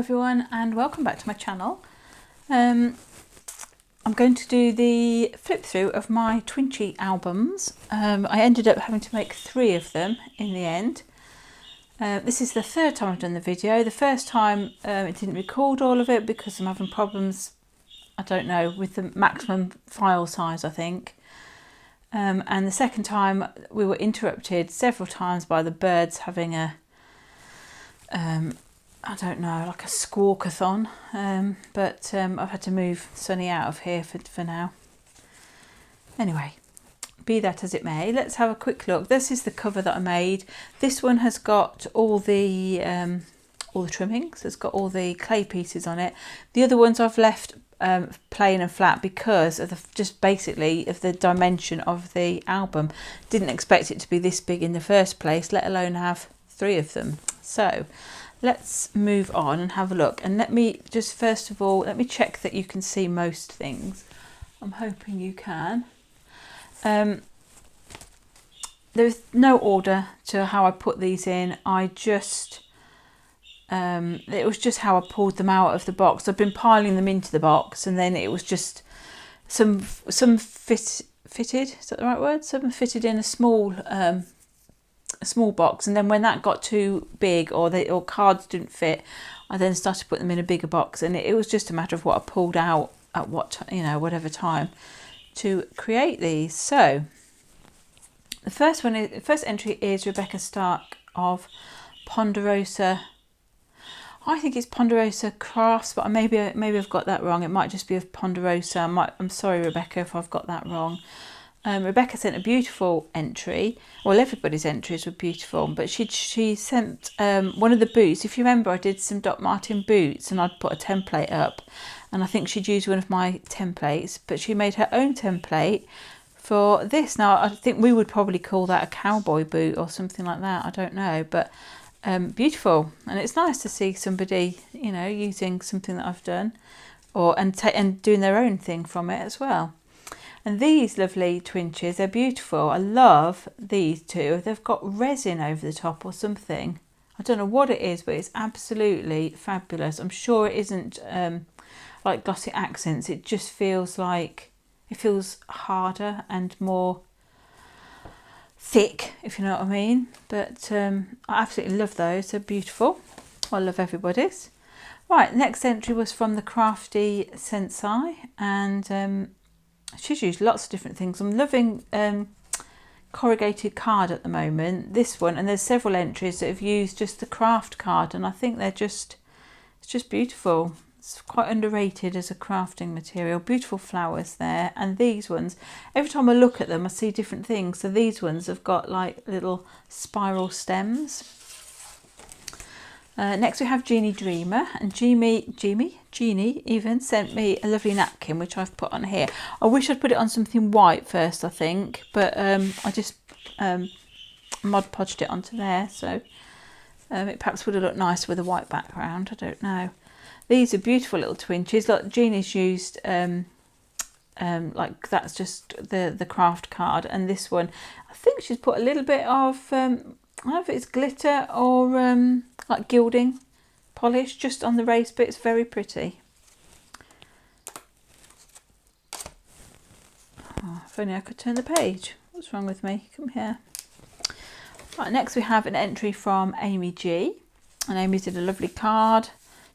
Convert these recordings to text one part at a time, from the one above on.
everyone and welcome back to my channel. I'm going to do the flip through of my Twinchie albums. I ended up having to make 3 of them in the end. This is the 3rd time I've done the video. The first time it didn't record all of it because I'm having problems, I don't know, with the maximum file size I think. And the second time we were interrupted several times by the birds having a I don't know, like a squawkathon, but I've had to move Sunny out of here for now. Anyway, be that as it may, let's have a quick look. This is the cover that I made. This one has got all the trimmings. It's got all the clay pieces on it. The other ones I've left plain and flat because of just basically of the dimension of the album. Didn't expect it to be this big in the first place, let alone have 3 of them. So let's move on and have a look, and let me just first of all let me check that you can see most things. I'm hoping you can. There's no order to how I put these in. I just it was just how I pulled them out of the box. I've been piling them into the box, and then it was just some fitted, is that the right word? Some fitted in a small box, and then when that got too big or cards didn't fit, I then started putting them in a bigger box, and it was just a matter of what I pulled out at whatever time to create these. So the first entry is Rebecca Stark of Ponderosa. I think it's Ponderosa Crafts, but maybe I've got that wrong. It might just be of Ponderosa. I'm sorry, Rebecca, if I've got that wrong. Rebecca sent a beautiful entry. Well, everybody's entries were beautiful, but she sent one of the boots. If you remember, I did some Doc Martin boots and I'd put a template up, and I think she'd used one of my templates, but she made her own template for this. Now, I think we would probably call that a cowboy boot or something like that. I don't know, but beautiful. And it's nice to see somebody, using something that I've done and doing their own thing from it as well. And these lovely Twinchies, they're beautiful. I love these two. They've got resin over the top or something. I don't know what it is, but it's absolutely fabulous. I'm sure it isn't like glossy accents. It just feels like, it feels harder and more thick, if you know what I mean. But I absolutely love those. They're beautiful. I love everybody's. Right, next entry was from the Crafty Sensei, and she's used lots of different things. I'm loving corrugated card at the moment, this one, and there's several entries that have used just the craft card, and I think it's just beautiful. It's quite underrated as a crafting material. Beautiful flowers there, and these ones, every time I look at them I see different things. So these ones have got like little spiral stems. Next we have Jeannie Dreamer, and Jeannie even sent me a lovely napkin which I've put on here. I wish I'd put it on something white first, I think, but I just Mod Podged it onto there, so it perhaps would have looked nicer with a white background. I don't know. These are beautiful little Twinchies. Look, Jeannie's used like that's just the craft card, and this one I think she's put a little bit of I don't know if it's glitter or like gilding polish just on the race, but it's very pretty. Oh, if only I could turn the page. What's wrong with me? Come here. Right, next we have an entry from Amy G, and Amy did a lovely card,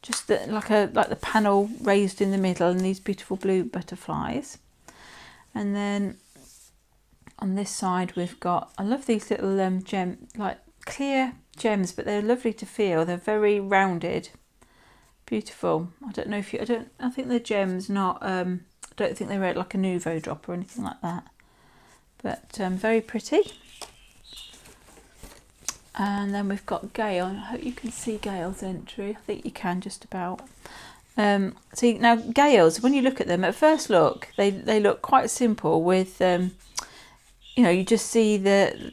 just like the panel raised in the middle, and these beautiful blue butterflies. And then on this side we've got, I love these little like clear gems, but they're lovely to feel. They're very rounded, beautiful. I don't know if I think they're gems, not I don't think they're like a Nouveau drop or anything like that, but very pretty. And then we've got Gail. I hope you can see Gail's entry. I think you can just about. See, now Gail's, when you look at them at first look, they look quite simple with you just see the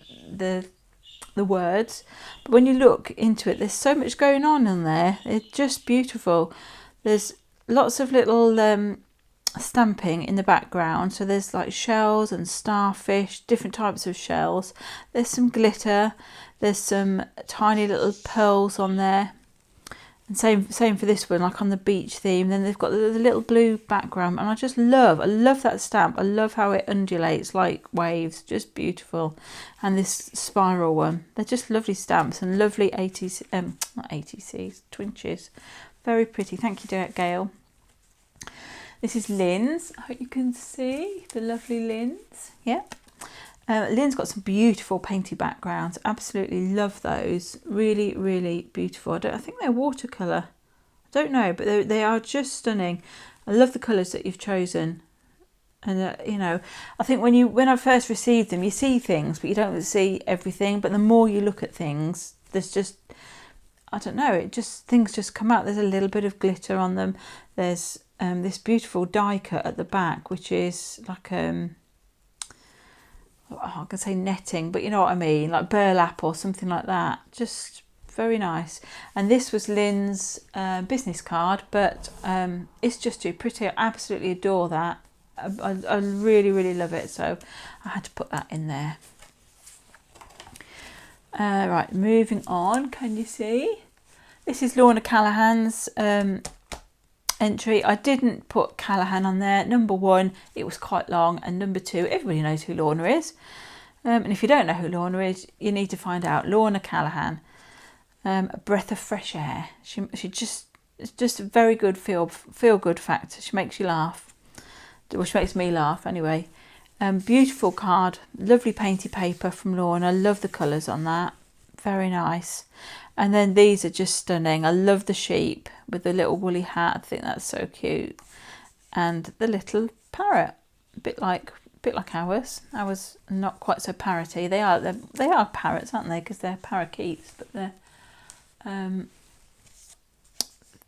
words, but when you look into it, there's so much going on in there. It's just beautiful. There's lots of little stamping in the background, so there's like shells and starfish, different types of shells. There's some glitter, there's some tiny little pearls on there, And same for this one, like on the beach theme. Then they've got the little blue background, and I love that stamp. I love how it undulates like waves, just beautiful. And this spiral one, they're just lovely stamps and lovely ATC, not ATCs, Twinchies. Very pretty. Thank you, Gail. This is Lynn's. I hope you can see the lovely Lynn's. Yep. Lynn's got some beautiful painty backgrounds. Absolutely love those. Really, really beautiful. I think they're watercolour. I don't know, but they are just stunning. I love the colours that you've chosen. And you know, I think when I first received them, you see things, but you don't see everything. But the more you look at things, there's just, I don't know, things just come out. There's a little bit of glitter on them. There's this beautiful die cut at the back, which is like I can say netting, but you know what I mean, like burlap or something like that. Just very nice. And this was Lynn's business card, but it's just too pretty. I absolutely adore that. I really, really love it, so I had to put that in there. Right, moving on. Can you see? This is Lorna Callahan's entry. I didn't put Callahan on there. Number 1, it was quite long, and number 2, everybody knows who Lorna is. And if you don't know who Lorna is, you need to find out. Lorna Callahan, a breath of fresh air. She just, it's just a very good feel good fact. She makes you laugh. Well, she makes me laugh anyway. Beautiful card, lovely painty paper from Lorna. Love the colours on that. Very nice. And then these are just stunning. I love the sheep with the little woolly hat. I think that's so cute. And the little parrot, a bit like ours. Ours are not quite so parroty. They are parrots, aren't they? Because they're parakeets, but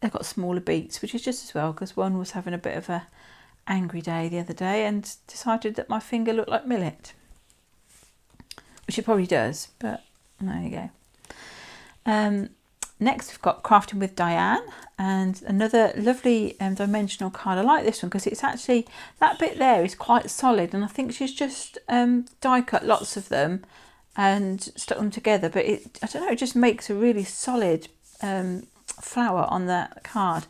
they've got smaller beaks, which is just as well. Because one was having a bit of a angry day the other day and decided that my finger looked like millet, which it probably does. But there you go. Next we've got Crafting with Diane, and another lovely dimensional card. I like this one because it's actually, that bit there is quite solid, and I think she's just die cut lots of them and stuck them together, but I don't know, it just makes a really solid flower on that card.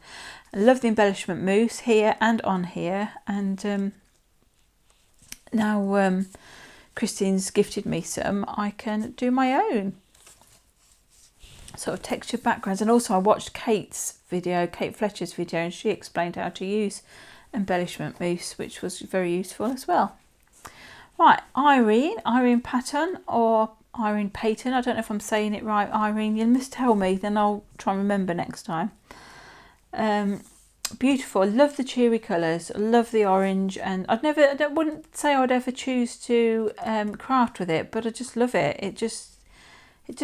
I love the embellishment mousse here and on here, and now Christine's gifted me some, I can do my own sort of textured backgrounds. And also I watched Kate Fletcher's video, and she explained how to use embellishment mousse, which was very useful as well. Right, Irene Patton, or Irene Payton, I don't know if I'm saying it right. Irene, you must tell me, then I'll try and remember next time. Beautiful. I love the cheery colours. I love the orange, and I wouldn't say I would ever choose to craft with it, but I just love it. It just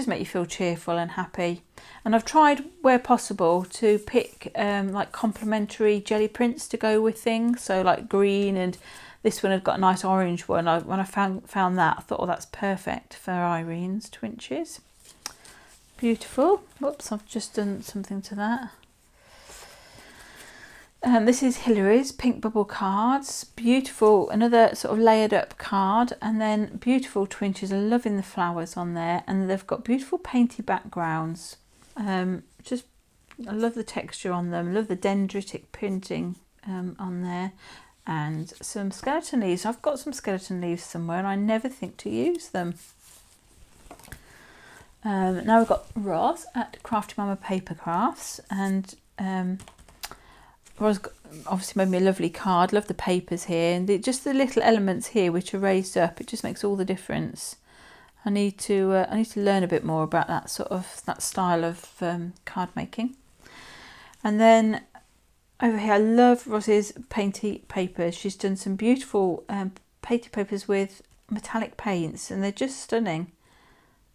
makes you feel cheerful and happy. And I've tried, where possible, to pick like complementary jelly prints to go with things. So like green, and this one had got a nice orange one. When I found that, I thought, oh, that's perfect for Irene's Twinchies. Beautiful. Whoops, I've just done something to that. This is Hillary's Pink Bubble cards. Beautiful, another sort of layered up card, and then beautiful Twinchies. I'm loving the flowers on there, and they've got beautiful painty backgrounds. I love the texture on them. I love the dendritic printing on there, and some skeleton leaves. I've got some skeleton leaves somewhere, and I never think to use them. Now we've got Roz at Crafty Mama Paper Crafts, and Roz obviously made me a lovely card. Love the papers here, and just the little elements here which are raised up. It just makes all the difference. I need to learn a bit more about that that style of card making. And then over here, I love Roz's painty papers. She's done some beautiful painty papers with metallic paints, and they're just stunning.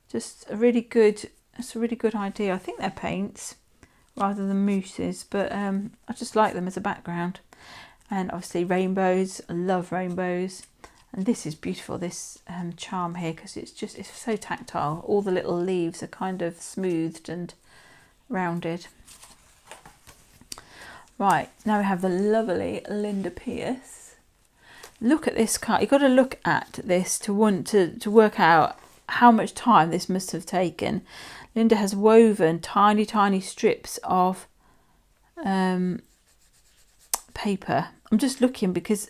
Just a really good. It's a really good idea. I think they're paints rather than mousses, but I just like them as a background. And obviously rainbows. I love rainbows. And this is beautiful, this charm here, because it's so tactile. All the little leaves are kind of smoothed and rounded. Right, now we have the lovely Linda Pierce. Look at this card. You've got to look at this to want to work out how much time this must have taken. Linda has woven tiny strips of paper. I'm just looking because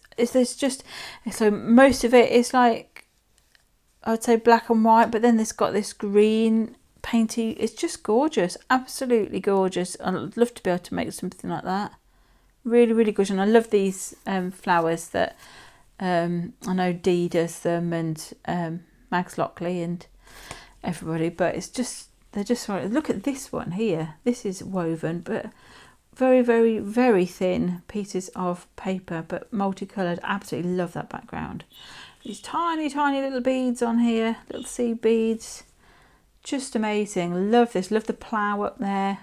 so most of it is like, I would say black and white, but then there's got this green painty. It's just gorgeous, absolutely gorgeous. I'd love to be able to make something like that. Really, really good. And I love these flowers that I know Dee does them, and Mags Lockley and everybody, but they're just right. Look at this one here. This is woven, but very thin pieces of paper, but multicoloured. Absolutely love that background. These tiny little beads on here, little seed beads. Just amazing. Love this. Love the plough up there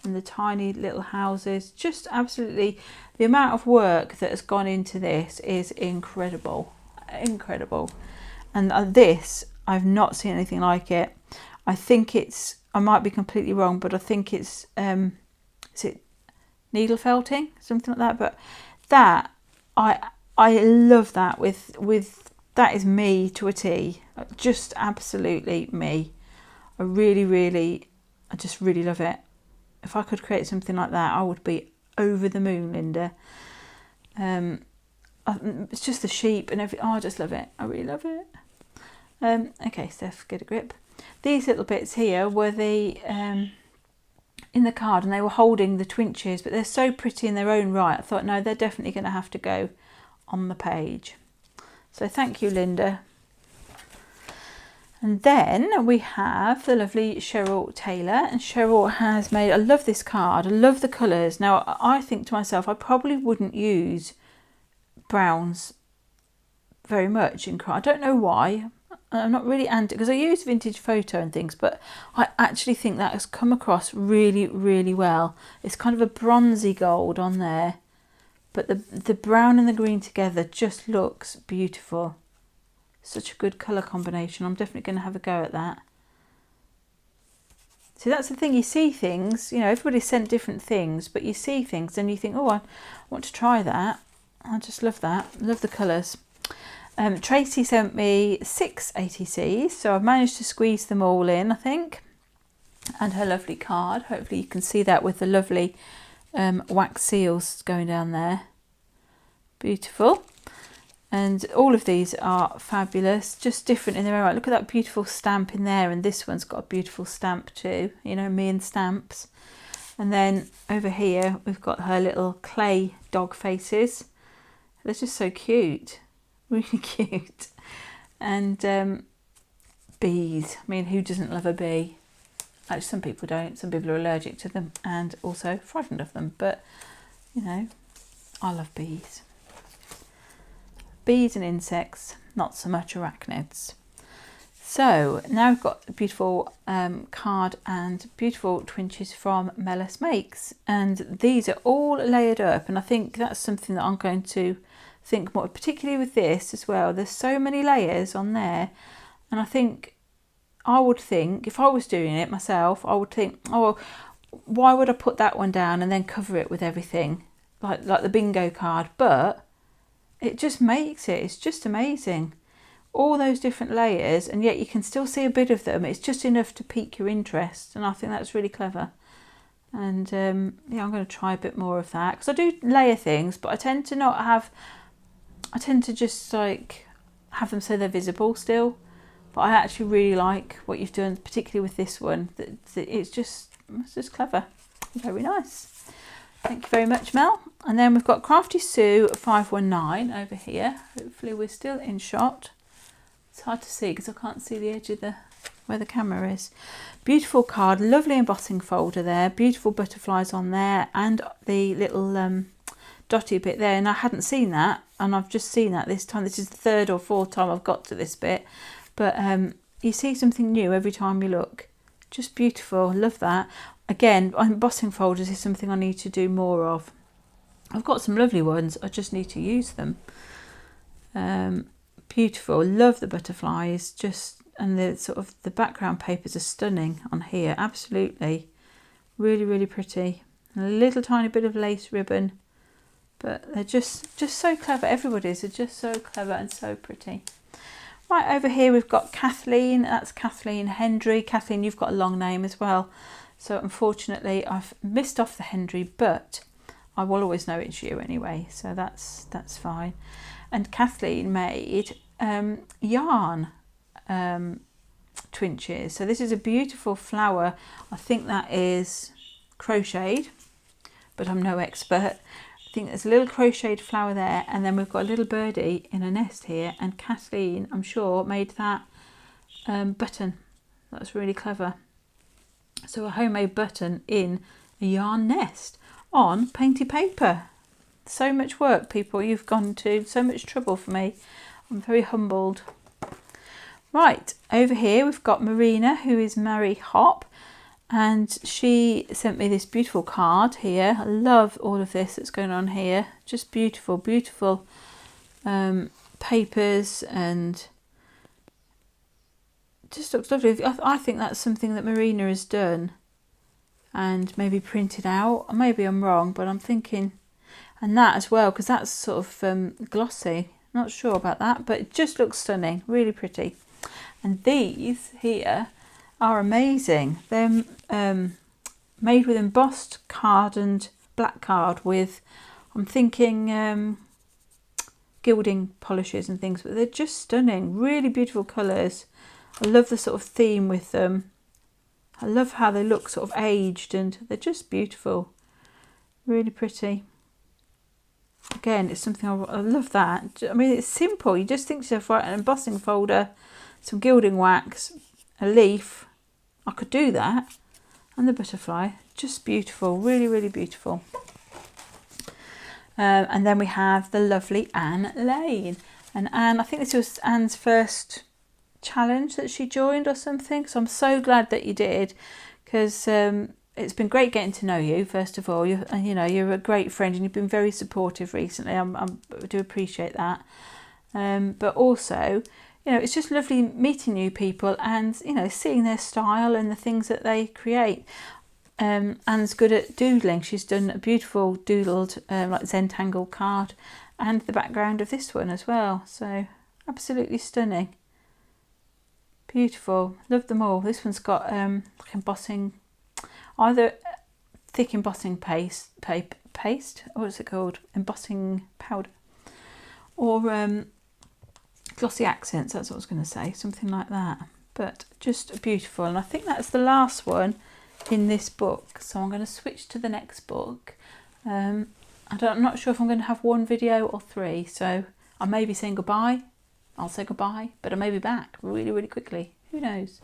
and the tiny little houses. Just absolutely, the amount of work that has gone into this is incredible. And this, I've not seen anything like it. I think it's, I might be completely wrong, but I think it's is it needle felting, something like that? But that, I love that. With that is me to a T. Just absolutely me. I just really love it. If I could create something like that, I would be over the moon, Linda. It's just the sheep and everything. Oh, I just love it. I really love it. Okay, Steph, get a grip. These little bits here were the in the card, and they were holding the Twinchies, but they're so pretty in their own right. I thought, no, they're definitely going to have to go on the page. So thank you, Linda. And then we have the lovely Cheryl Taylor, and Cheryl has made, I love this card, I love the colours. Now I think to myself, I probably wouldn't use browns very much in card. I don't know why. I'm not really anti, because I use vintage photo and things, but I actually think that has come across really well. It's kind of a bronzy gold on there, but the brown and the green together just looks beautiful. Such a good colour combination. I'm definitely going to have a go at that. See, that's the thing, you see things, you know, everybody sent different things, but you see things and you think, oh, I want to try that. I just love that. Love the colours. Tracy sent me 6 ATCs, so I've managed to squeeze them all in, I think. And her lovely card. Hopefully you can see that with the lovely wax seals going down there. Beautiful. And all of these are fabulous, just different in their own right. Look at that beautiful stamp in there, and this one's got a beautiful stamp too, you know, me and stamps. And then over here we've got her little clay dog faces. They're just so cute, really cute. And bees, I mean, who doesn't love a bee? Actually, some people don't, some people are allergic to them and also frightened of them, but you know, I love bees. Bees and insects, not so much arachnids. So now we've got a beautiful card and beautiful Twinchies from Mellis Makes, and these are all layered up, and I think that's something that I'm going to think more, particularly with this as well. There's so many layers on there, and I would think if I was doing it myself, I would think, oh, why would I put that one down and then cover it with everything like the bingo card? But it just makes it, it's just amazing. All those different layers, and yet you can still see a bit of them. It's just enough to pique your interest, and I think that's really clever. And yeah, I'm going to try a bit more of that, because I do layer things, but I tend to just like have them so they're visible still. But I actually really like what you've done, particularly with this one. It's just clever. Very nice. Thank you very much, Mel. And then we've got Crafty Sue 519 over here. Hopefully we're still in shot. It's hard to see because I can't see the edge of where the camera is. Beautiful card, lovely embossing folder there, beautiful butterflies on there, and the little dotty bit there. And I hadn't seen that, and I've just seen that this time. This is the 3rd or 4th time I've got to this bit. But you see something new every time you look. Just beautiful, love that. Again, embossing folders is something I need to do more of. I've got some lovely ones, I just need to use them. Beautiful, love the butterflies, and the sort of the background papers are stunning on here, absolutely. Really pretty. And a little tiny bit of lace ribbon, but they're just so clever. Everybody's are just so clever and so pretty. Right over here we've got Kathleen, that's Kathleen Hendry. Kathleen, you've got a long name as well, so unfortunately I've missed off the Hendry, but I will always know it's you anyway, so that's fine. And Kathleen made yarn twinches. So this is a beautiful flower. I think that is crocheted, but I'm no expert. I think there's a little crocheted flower there, and then we've got a little birdie in a nest here, and Kathleen, I'm sure, made that button. That's really clever. So a homemade button in a yarn nest on painted paper. So much work, people, you've gone to, so much trouble for me. I'm very humbled. Right, over here we've got Marina, who is Mary Hop, and she sent me this beautiful card here. I love all of this that's going on here. Just beautiful, beautiful papers, and just looks lovely. I think that's something that Marina has done and maybe printed out. Or maybe I'm wrong, but I'm thinking, and that as well, because that's sort of glossy. Not sure about that, but it just looks stunning, really pretty. And these here are amazing. They're made with embossed card and black card with, I'm thinking, gilding polishes and things, but they're just stunning, really beautiful colours. I love the sort of theme with them. I love how they look sort of aged, and they're just beautiful, really pretty. Again, it's something I love that. I mean, it's simple. You just think to yourself, right, an embossing folder, some gilding wax, a leaf. I could do that. And the butterfly. Just beautiful. Really, really beautiful. And then we have the lovely Anne Lane. And Anne, I think this was Anne's first challenge that she joined or something. So I'm so glad that you did, because it's been great getting to know you, first of all. You're a great friend, and you've been very supportive recently. I do appreciate that. But also, it's just lovely meeting new people and, seeing their style and the things that they create. Anne's good at doodling. She's done a beautiful doodled like Zentangle card, and the background of this one as well. So absolutely stunning. Beautiful. Love them all. This one's got like embossing, either thick embossing paste, what's it called? Embossing powder, or glossy accents, that's what I was going to say, something like that. But just beautiful, and I think that's the last one in this book, so I'm going to switch to the next book. I'm not sure if I'm going to have one video or three, so I may be saying goodbye. I'll say goodbye, but I may be back really, really quickly. Who knows?